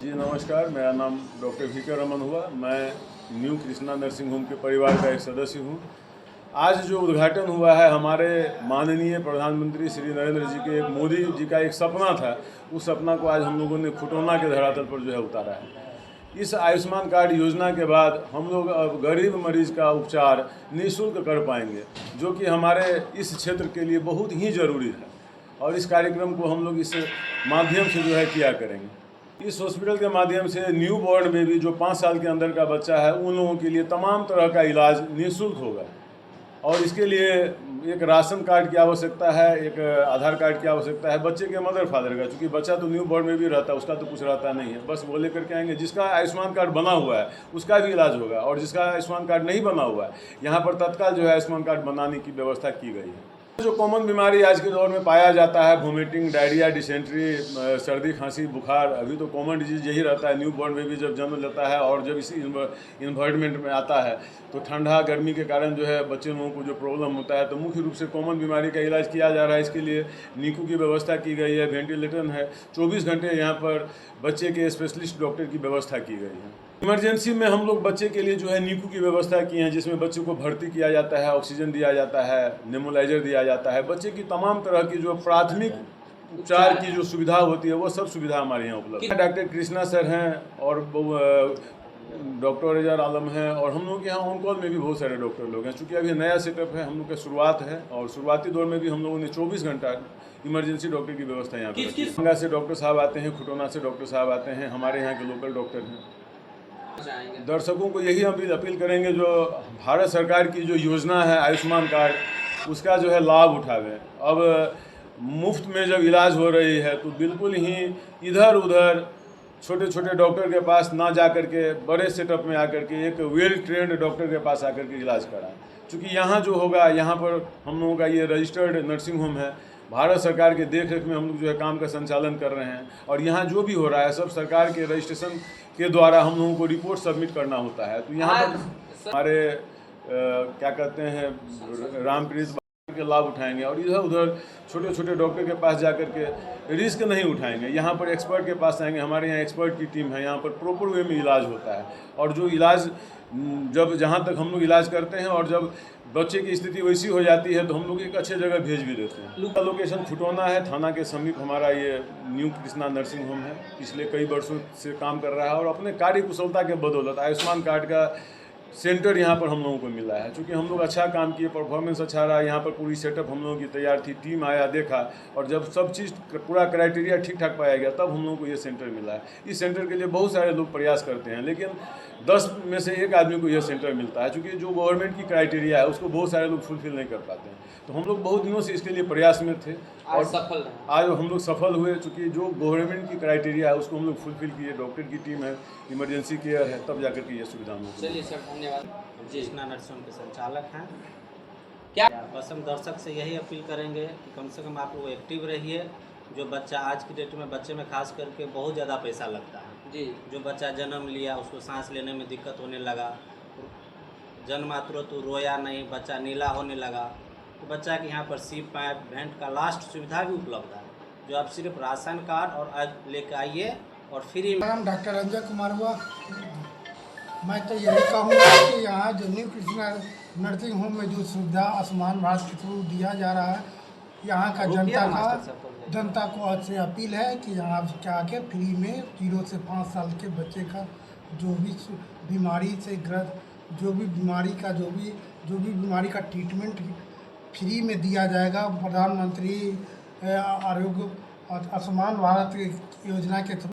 जी नमस्कार, मेरा नाम डॉक्टर वी.के. रमन हुआ। मैं न्यू कृष्णा नर्सिंग होम के परिवार का एक सदस्य हूँ। आज जो उद्घाटन हुआ है हमारे माननीय प्रधानमंत्री श्री नरेंद्र जी के, मोदी जी का एक सपना था, उस सपना को आज हम लोगों ने खुटौना के धरातल पर जो है उतारा है। इस आयुष्मान कार्ड योजना के बाद हम लोग अब गरीब मरीज का उपचार निःशुल्क कर पाएंगे, जो कि हमारे इस क्षेत्र के लिए बहुत ही ज़रूरी है। और इस कार्यक्रम को हम लोग इस माध्यम से जो है किया करेंगे। इस हॉस्पिटल के माध्यम से न्यू बॉर्न बेबी जो 5 साल के अंदर का बच्चा है, उन लोगों के लिए तमाम तरह का इलाज निःशुल्क होगा। और इसके लिए एक राशन कार्ड की आवश्यकता है, एक आधार कार्ड की आवश्यकता है बच्चे के मदर फादर का, क्योंकि बच्चा तो न्यू बॉर्न में भी रहता है, उसका तो कुछ रहता नहीं है। बस वो लेकर के आएंगे। जिसका आयुष्मान कार्ड बना हुआ है उसका भी इलाज होगा, और जिसका आयुष्मान कार्ड नहीं बना हुआ है यहाँ पर तत्काल जो है आयुष्मान कार्ड बनाने की व्यवस्था की गई है। जो कॉमन बीमारी आज के दौर में पाया जाता है, वोमिटिंग, डायरिया, डिसेंट्री, सर्दी, खांसी, बुखार, अभी तो कॉमन डिजीज यही रहता है। न्यू बॉर्न बेबी जब जन्म लेता है और जब इस इन्वायरमेंट में आता है तो ठंडा गर्मी के कारण जो है बच्चे लोगों को जो प्रॉब्लम होता है, तो मुख्य रूप से कॉमन बीमारी का इलाज किया जा रहा है। इसके लिए नीकू की व्यवस्था की गई है, वेंटिलेटर है, 24 घंटे यहाँ पर बच्चे के स्पेशलिस्ट डॉक्टर की व्यवस्था की गई है। इमरजेंसी में हम लोग बच्चे के लिए जो है नीकू की व्यवस्था की है, जिसमें बच्चे को भर्ती किया जाता है, ऑक्सीजन दिया जाता है, नेबुलाइजर दिया जाता है। बच्चे की तमाम तरह की जो प्राथमिक उपचार की जो सुविधा होती है वो सब सुविधा हमारे यहाँ उपलब्ध है। डॉक्टर कृष्णा सर हैं और डॉक्टर रेजर आलम हैं, और हम लोग के यहाँ ऑन कॉल में भी बहुत सारे डॉक्टर लोग हैं। चूँकि अभी नया सेटअप है, हम लोग का शुरुआत है, और शुरुआती दौर में भी हम लोगों ने 24 घंटा इमरजेंसी डॉक्टर की व्यवस्था यहाँ पर रखी है। गंगा से डॉक्टर साहब आते हैं, खुटौना से डॉक्टर साहब आते हैं, हमारे यहाँ के लोकल डॉक्टर हैं। दर्शकों को यही अपील करेंगे, जो भारत सरकार की जो योजना है आयुष्मान कार्ड, उसका जो है लाभ उठावें। अब मुफ्त में जब इलाज हो रही है तो बिल्कुल ही इधर उधर छोटे छोटे डॉक्टर के पास ना जा कर के बड़े सेटअप में आकर के एक वेल ट्रेंड डॉक्टर के पास आकर के इलाज कराएं। क्योंकि यहाँ जो होगा, यहाँ पर हम लोगों का ये रजिस्टर्ड नर्सिंग होम है, भारत सरकार के देख रेख में हम लोग जो है काम का संचालन कर रहे हैं, और यहाँ जो भी हो रहा है सब सरकार के रजिस्ट्रेशन के द्वारा हम लोगों को रिपोर्ट सबमिट करना होता है। तो यहाँ पर हमारे क्या कहते हैं रामप्रीत के लाभ उठाएंगे, और इधर उधर छोटे छोटे डॉक्टर के पास जा कर के रिस्क नहीं उठाएंगे। यहाँ पर एक्सपर्ट के पास आएंगे, हमारे यहाँ एक्सपर्ट की टीम है, यहाँ पर प्रॉपर वे में इलाज होता है। और जो इलाज जब जहाँ तक हम लोग इलाज करते हैं, और जब बच्चे की स्थिति वैसी हो जाती है तो हम लोग एक अच्छे जगह भेज भी देते हैं। लोकेशन खुटौना है, थाना के समीप हमारा ये न्यू कृष्णा नर्सिंग होम है। पिछले कई वर्षों से काम कर रहा है, और अपने कार्य कुशलता के बदौलत आयुष्मान कार्ड का सेंटर यहाँ पर हम लोगों को मिला है। क्योंकि हम लोग अच्छा काम किए, परफॉर्मेंस अच्छा रहा, यहाँ पर पूरी सेटअप हम लोगों की तैयार थी, टीम आया देखा, और जब सब चीज़ पूरा क्राइटेरिया ठीक ठाक पाया गया तब हम लोगों को ये सेंटर मिला है। इस सेंटर के लिए बहुत सारे लोग प्रयास करते हैं, लेकिन 10 में से 1 आदमी को यह सेंटर मिलता है। क्योंकि जो गवर्नमेंट की क्राइटेरिया है उसको बहुत सारे लोग फुलफिल नहीं कर पाते हैं। तो हम लोग बहुत दिनों से इसके लिए प्रयास में थे, और आज हम लोग सफल हुए। चूँकि जो गवर्नमेंट की क्राइटेरिया है उसको हम लोग फुलफिल किए, डॉक्टर की टीम है, इमरजेंसी केयर है, तब जाकर के ये सुविधा मिलती है। चलिए सर, धन्यवाद। कृष्णा नर्सिंग होम के संचालक हैं। क्या बस हम दर्शक से यही अपील करेंगे कि कम से कम आप लोग एक्टिव रहिए। जो बच्चा आज की डेट में बच्चे में खास करके बहुत ज़्यादा पैसा लगता है जी। जो बच्चा जन्म लिया उसको सांस लेने में दिक्कत होने लगा, जन्मातुरंत तो रोया नहीं, बच्चा नीला होने लगा, तो बच्चा के यहाँ पर सीप पाइप वेंट का लास्ट सुविधा भी उपलब्ध है, जो आप सिर्फ राशन कार्ड और लेकर आइए और फ्री। नाम डॉक्टर अंजय कुमार हुआ। मैं तो यही कहूँगा कि यहाँ जो न्यू कृष्णा नर्सिंग होम में जो सुविधा आयुष्मान भारत के थ्रू दिया जा रहा है, यहाँ का जनता को अच्छे अपील है कि यहाँ क्या आके फ्री में 0 से 5 साल के बच्चे का जो भी बीमारी से ग्रस्त, जो भी बीमारी का ट्रीटमेंट फ्री में दिया जाएगा। प्रधानमंत्री आरोग्य आयुष्मान भारत योजना के थ्रू